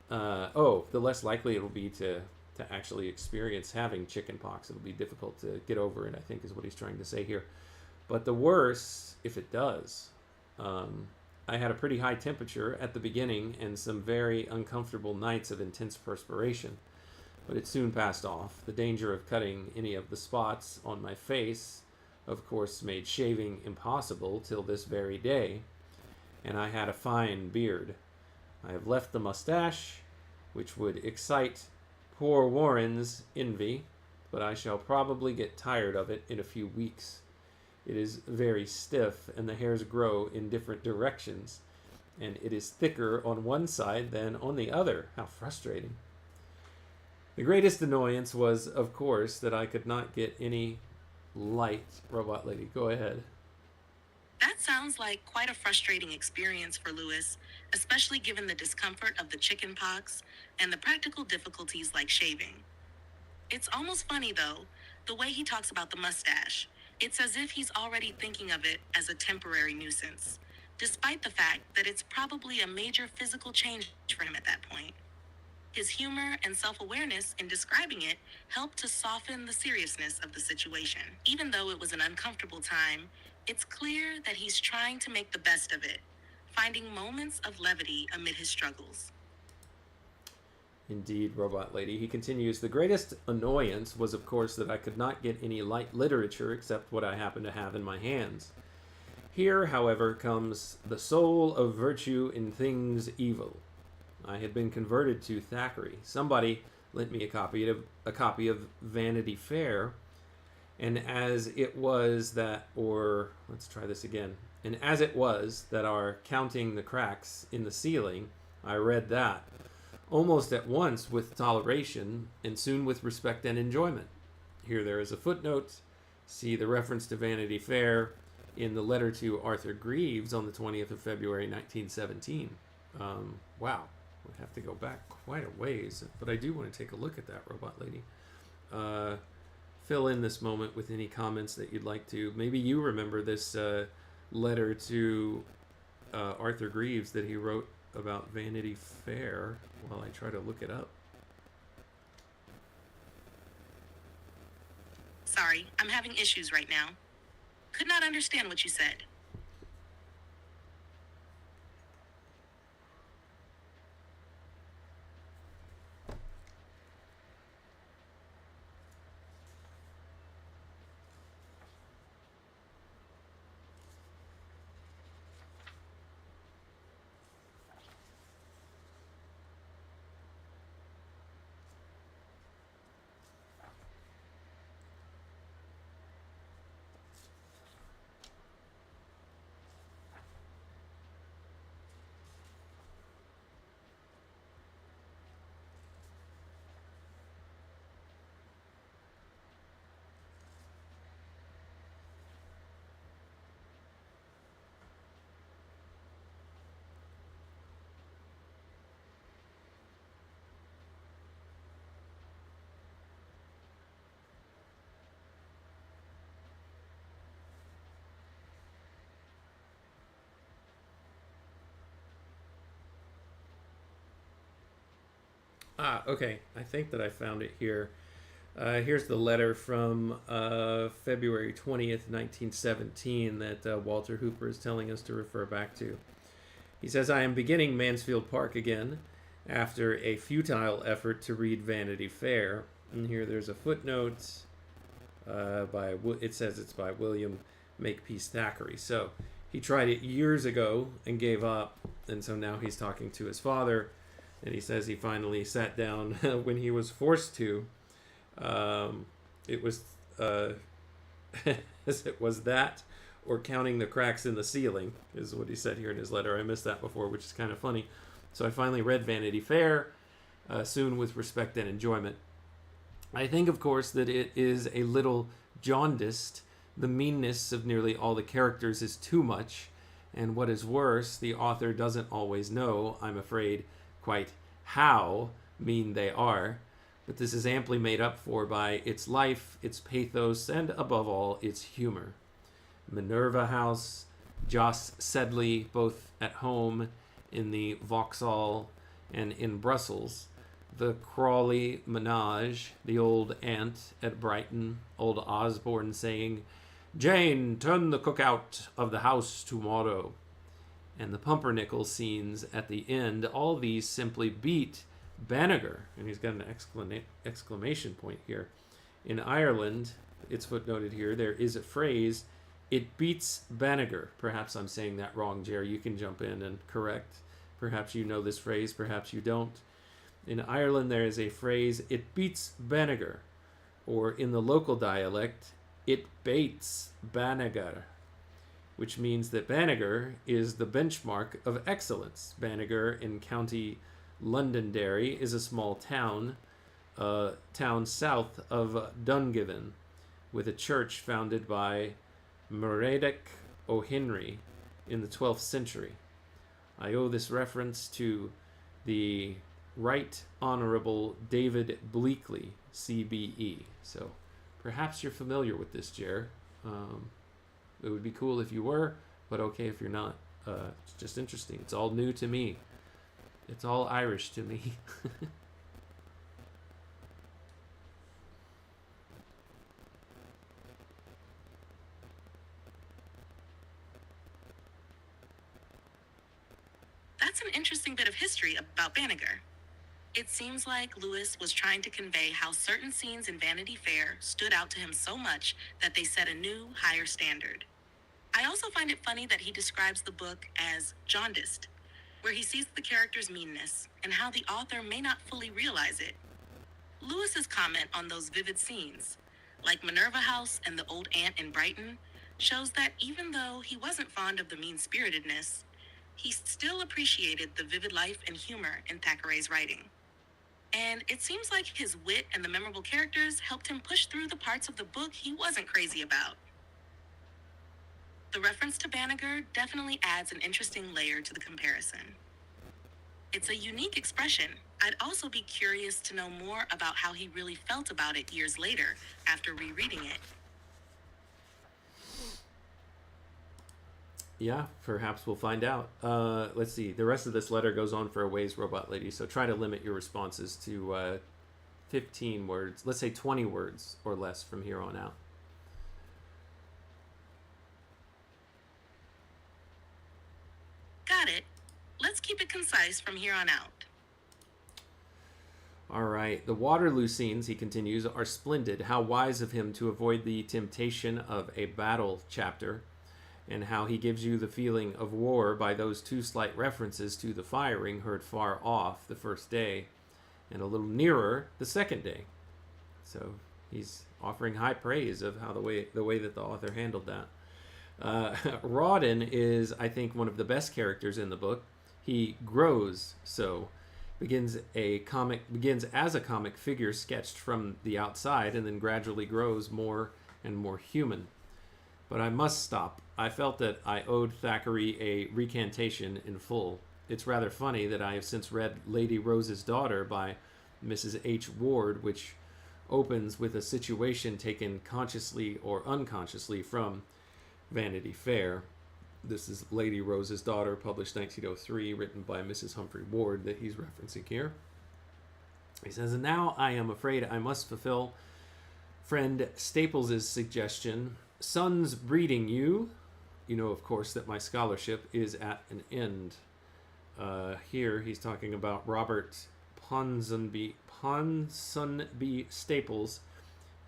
the less likely it will be to actually experience having chicken pox. It'll be difficult to get over it, I think is what he's trying to say here. But the worse, if it does. I had a pretty high temperature at the beginning and some very uncomfortable nights of intense perspiration, but it soon passed off. The danger of cutting any of the spots on my face, of course, made shaving impossible till this very day, and I had a fine beard. I have left the mustache, which would excite poor Warren's envy, but I shall probably get tired of it in a few weeks. It is very stiff, and the hairs grow in different directions, and it is thicker on one side than on the other. How frustrating. The greatest annoyance was, of course, that I could not get any light. Robot Lady, go ahead. That sounds like quite a frustrating experience for Lewis, especially given the discomfort of the chicken pox and the practical difficulties like shaving. It's almost funny, though, the way he talks about the mustache. It's as if he's already thinking of it as a temporary nuisance, despite the fact that it's probably a major physical change for him at that point. His humor and self-awareness in describing it helped to soften the seriousness of the situation. Even though it was an uncomfortable time, it's clear that he's trying to make the best of it, finding moments of levity amid his struggles. Indeed, Robot Lady. He continues, the greatest annoyance was, of course, that I could not get any light literature except what I happened to have in my hands. Here, however, comes the soul of virtue in things evil. I had been converted to Thackeray. Somebody lent me a copy of Vanity Fair, and as it was that, or let's try this again. And as it was that our counting the cracks in the ceiling, I read that, almost at once with toleration, and soon with respect and enjoyment. Here there is a footnote. See the reference to Vanity Fair in the letter to Arthur Greaves on the 20th of February, 1917. Wow, we'd have to go back quite a ways, but I do want to take a look at that, Robot Lady. Fill in this moment with any comments that you'd like to. Maybe you remember this letter to Arthur Greaves that he wrote about Vanity Fair while I try to look it up. Sorry, I'm having issues right now. Could not understand what you said. Okay. I think that I found it here. Here's the letter from February 20th, 1917 that Walter Hooper is telling us to refer back to. He says, I am beginning Mansfield Park again after a futile effort to read Vanity Fair. And here there's a footnote it says it's by William Makepeace Thackeray. So he tried it years ago and gave up. And so now he's talking to his father. And he says he finally sat down when he was forced to. It was it was that or counting the cracks in the ceiling is what he said here in his letter. I missed that before, which is kind of funny. So I finally read Vanity Fair, soon with respect and enjoyment. I think, of course, that it is a little jaundiced. The meanness of nearly all the characters is too much, and what is worse, the author doesn't always know, I'm afraid, quite how mean they are. But this is amply made up for by its life, its pathos, and above all, its humor. Minerva House, Jos Sedley, both at home in the Vauxhall and in Brussels, the Crawley menage, the old aunt at Brighton, old Osborne saying, Jane, turn the cook out of the house tomorrow, and the pumpernickel scenes at the end, all these simply beat Banagher, and he's got an exclamation point here. In Ireland, it's footnoted here, there is a phrase, it beats Banagher. Perhaps I'm saying that wrong, Jerry. You can jump in and correct. Perhaps you know this phrase, perhaps you don't. In Ireland, there is a phrase, it beats Banagher, or in the local dialect, it baits Banagher, which means that Banagher is the benchmark of excellence. Banagher in County Londonderry is a small town south of Dungiven, with a church founded by Meredith O'Henry in the 12th century. I owe this reference to the Right Honorable David Bleakley, CBE. So perhaps you're familiar with this, Jer. It would be cool if you were, but okay if you're not. It's just interesting. It's all new to me. It's all Irish to me. That's an interesting bit of history about Banagher. It seems like Lewis was trying to convey how certain scenes in Vanity Fair stood out to him so much that they set a new, higher standard. I also find it funny that he describes the book as jaundiced, where he sees the character's meanness and how the author may not fully realize it. Lewis's comment on those vivid scenes, like Minerva House and the old aunt in Brighton, shows that even though he wasn't fond of the mean-spiritedness, he still appreciated the vivid life and humor in Thackeray's writing. And it seems like his wit and the memorable characters helped him push through the parts of the book he wasn't crazy about. The reference to Banneker definitely adds an interesting layer to the comparison. It's a unique expression. I'd also be curious to know more about how he really felt about it years later after rereading it. Yeah, perhaps we'll find out. Let's see. The rest of this letter goes on for a ways, Robot Lady, so try to limit your responses to 15 words. Let's say 20 words or less from here on out. Got it. Let's keep it concise from here on out. All right. The Waterloo scenes, he continues, are splendid. How wise of him to avoid the temptation of a battle chapter, and how he gives you the feeling of war by those two slight references to the firing heard far off the first day and a little nearer the second day. So he's offering high praise of how the way that the author handled that. Rawdon is, I think, one of the best characters in the book. He grows so. Begins as a comic figure sketched from the outside and then gradually grows more and more human. But I must stop. I felt that I owed Thackeray a recantation in full. It's rather funny that I have since read Lady Rose's Daughter by Mrs. H. Ward, which opens with a situation taken consciously or unconsciously from Vanity Fair. This is Lady Rose's Daughter, published 1903, written by Mrs. Humphrey Ward, that he's referencing here. He says, and now I am afraid I must fulfill friend Staples's suggestion. Sons breeding you. You know, of course, that my scholarship is at an end. Here he's talking about Robert Ponsonby Staples,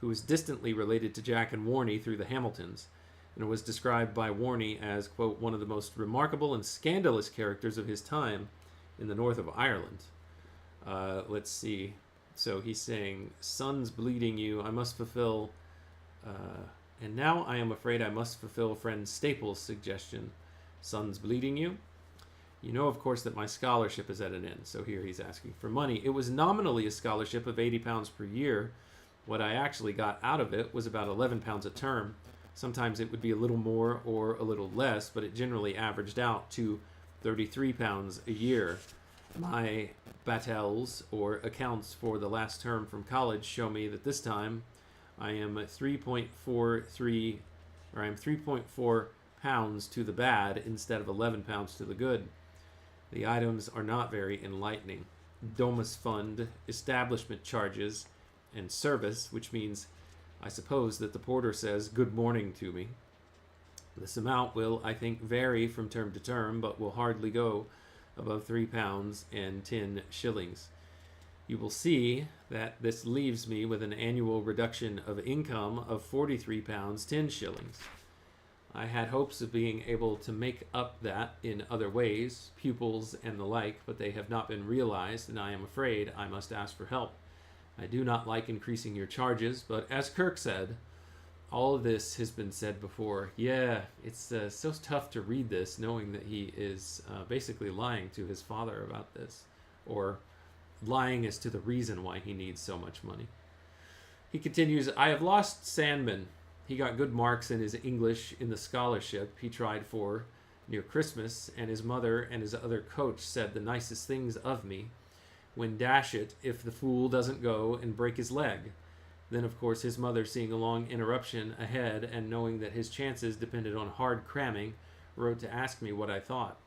who is distantly related to Jack and Warney through the Hamiltons, and was described by Warney as, quote, one of the most remarkable and scandalous characters of his time in the north of Ireland. Let's see. So he's saying, sons bleeding you, I must fulfill... and now I am afraid I must fulfill friend Staples' suggestion. Sons bleeding you? You know, of course, that my scholarship is at an end. So here he's asking for money. It was nominally a scholarship of £80 per year. What I actually got out of it was about £11 a term. Sometimes it would be a little more or a little less, but it generally averaged out to £33 a year. My battels, or accounts for the last term from college, show me that this time I am 3.4 pounds to the bad instead of 11 pounds to the good. The items are not very enlightening. Domus fund, establishment charges, and service, which means I suppose that the porter says good morning to me. This amount will, I think, vary from term to term, but will hardly go above £3 and 10 shillings. You will see that this leaves me with an annual reduction of income of £43 10 shillings. I had hopes of being able to make up that in other ways, pupils and the like, but they have not been realized, and I am afraid I must ask for help. I do not like increasing your charges, but as Kirk said, all of this has been said before. Yeah, it's so tough to read this, knowing that he is basically lying to his father about this, or lying as to the reason why he needs so much money. He continues, I have lost Sandman. He got good marks in his English in the scholarship he tried for near Christmas, and his mother and his other coach said the nicest things of me. When dash it, if the fool doesn't go and break his leg. Then, of course, his mother, seeing a long interruption ahead and knowing that his chances depended on hard cramming, wrote to ask me what I thought.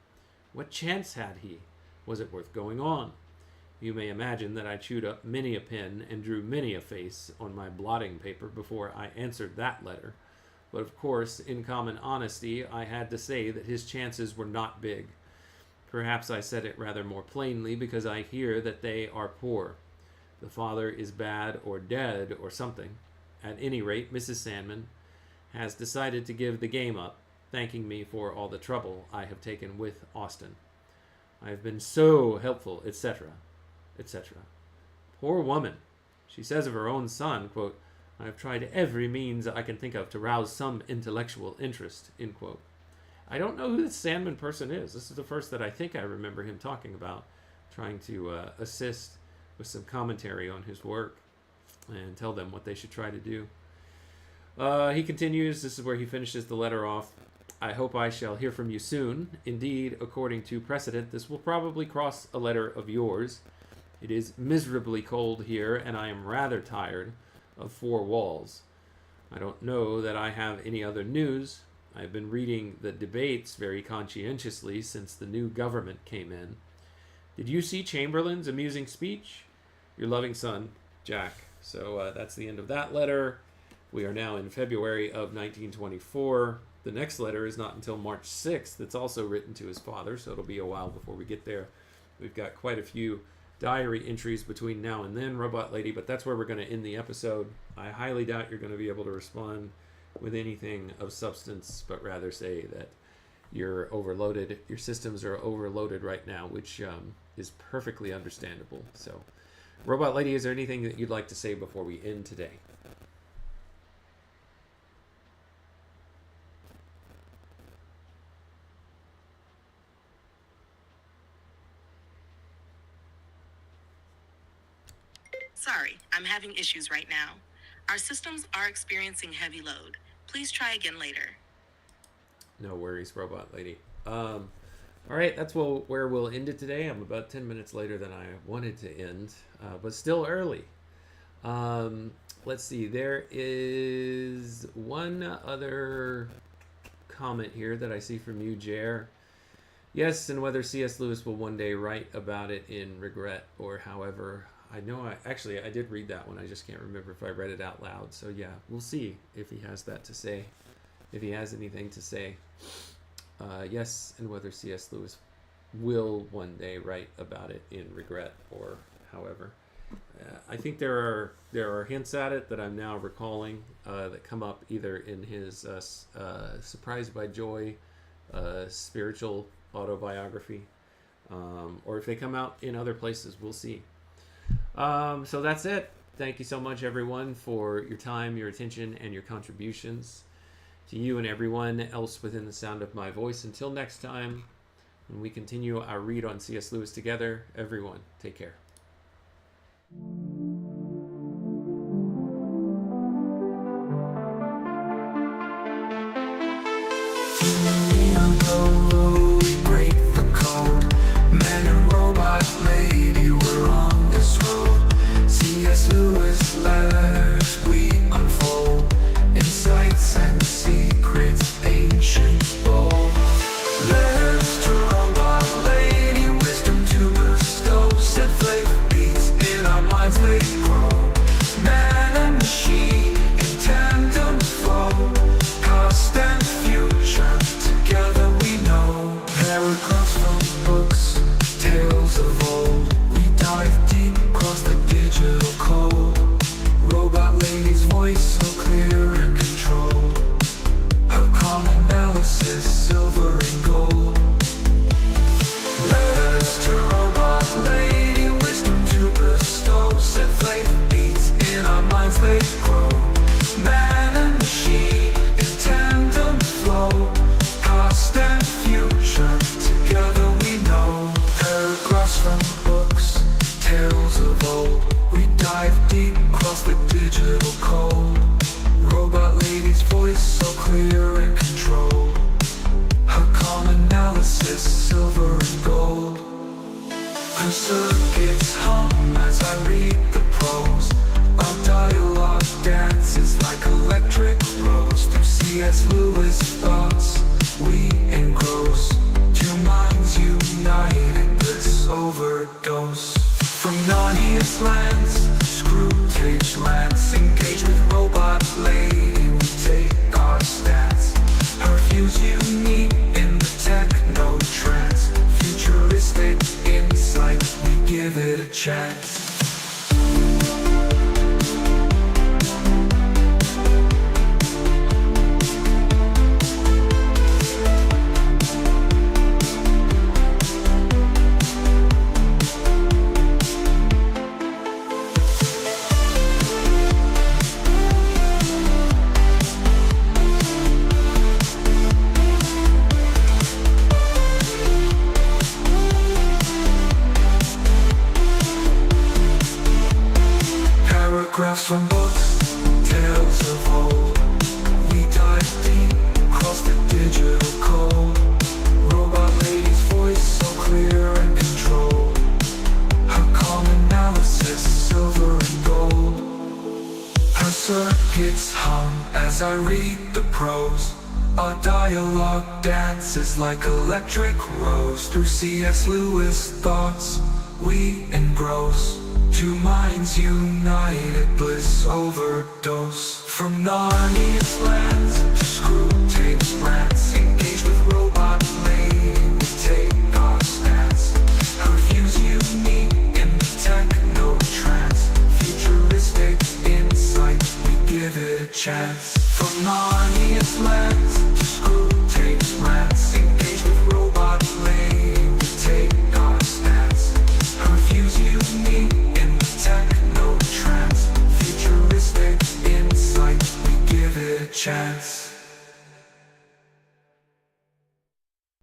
What chance had he? Was it worth going on? You may imagine that I chewed up many a pen and drew many a face on my blotting paper before I answered that letter. But, of course, in common honesty, I had to say that his chances were not big. Perhaps I said it rather more plainly because I hear that they are poor. The father is bad or dead or something. At any rate, Mrs. Sandman has decided to give the game up, thanking me for all the trouble I have taken with Austin. I have been so helpful, etc., etc. Poor woman. She says of her own son, quote, I have tried every means I can think of to rouse some intellectual interest, end quote. I don't know who this Sandman person is. This is the first that I think I remember him talking about, trying to assist with some commentary on his work and tell them what they should try to do. He continues, this is where he finishes the letter off. I hope I shall hear from you soon. Indeed, according to precedent, this will probably cross a letter of yours. It is miserably cold here, and I am rather tired of four walls. I don't know that I have any other news. I have been reading the debates very conscientiously since the new government came in. Did you see Chamberlain's amusing speech? Your loving son, Jack. So that's the end of that letter. We are now in February of 1924. The next letter is not until March 6th. It's also written to his father, so it'll be a while before we get there. We've got quite a few diary entries between now and then, Robot Lady, but that's where we're going to end the episode. I highly doubt you're going to be able to respond with anything of substance, but rather say that you're overloaded. Your systems are overloaded right now, which is perfectly understandable. So, Robot Lady, is there anything that you'd like to say before we end today? Sorry, I'm having issues right now. Our systems are experiencing heavy load. Please try again later. No worries, Robot Lady. All right, that's where we'll end it today. I'm about 10 minutes later than I wanted to end, but still early. Let's see. There is one other comment here that I see from you, Jer. Yes, and whether C.S. Lewis will one day write about it in Regret or however. I know I did read that one. I just can't remember if I read it out loud. So yeah, we'll see if he has that to say, if he has anything to say. Yes, and whether C.S. Lewis will one day write about it in Regret or however. I think there are hints at it that I'm now recalling that come up either in his Surprised by Joy spiritual autobiography, or if they come out in other places, we'll see. So that's it. Thank you so much, everyone, for your time, your attention, and your contributions. To you and everyone else within the sound of my voice. Until next time, when we continue our read on C.S. Lewis together, everyone, take care. Break the code. Man and robot lady, we're on this road. C.S. Lewis letters we unfold. Insights and secrets, ancient bold. Letters to robot lady, wisdom to bestow. Set flavor beats in our minds, they grow. Man and machine in tandem flow. Past and future together we know. Paragraphs from books, tales of old. We dive deep across the digital code. Robot lady's voice so clear and controlled. Her calm analysis, silver and gold. Letters to robot lady, wisdom to bestow. Set flavor beats in our minds, they grow. Man and machine in tandem flow. Past and future together we know. Paragraphs from books, tales of old. We dive deep across the digital code. Robot lady's voice so clear and controlled. Her calm analysis, silver and gold. Her circuits hum as I read the prose. Our dialogue dances like electric rose. Through C.S. Lewis thoughts we engross. Two minds united, bliss overdose. From Narnia's lands, Screwtape lands, engage with robot lady, we take our stance. Her views unique in the techno trance. Future Photographs from books, tales of old. We dive deep across the digital code. Robot lady's voice so clear and controlled. Her calm analysis, silver and gold. Her circuits hum as I read the prose. Our dialogue dances like electric rose. Through C.S. Lewis thoughts we engross. Two minds united, bliss overdose. From Narnia's lands to Screwtape's rants, engaged with robot lady, we take our stance. Her views unique in the techno trance. Futuristic insight, we give it a chance. From Narnia's lands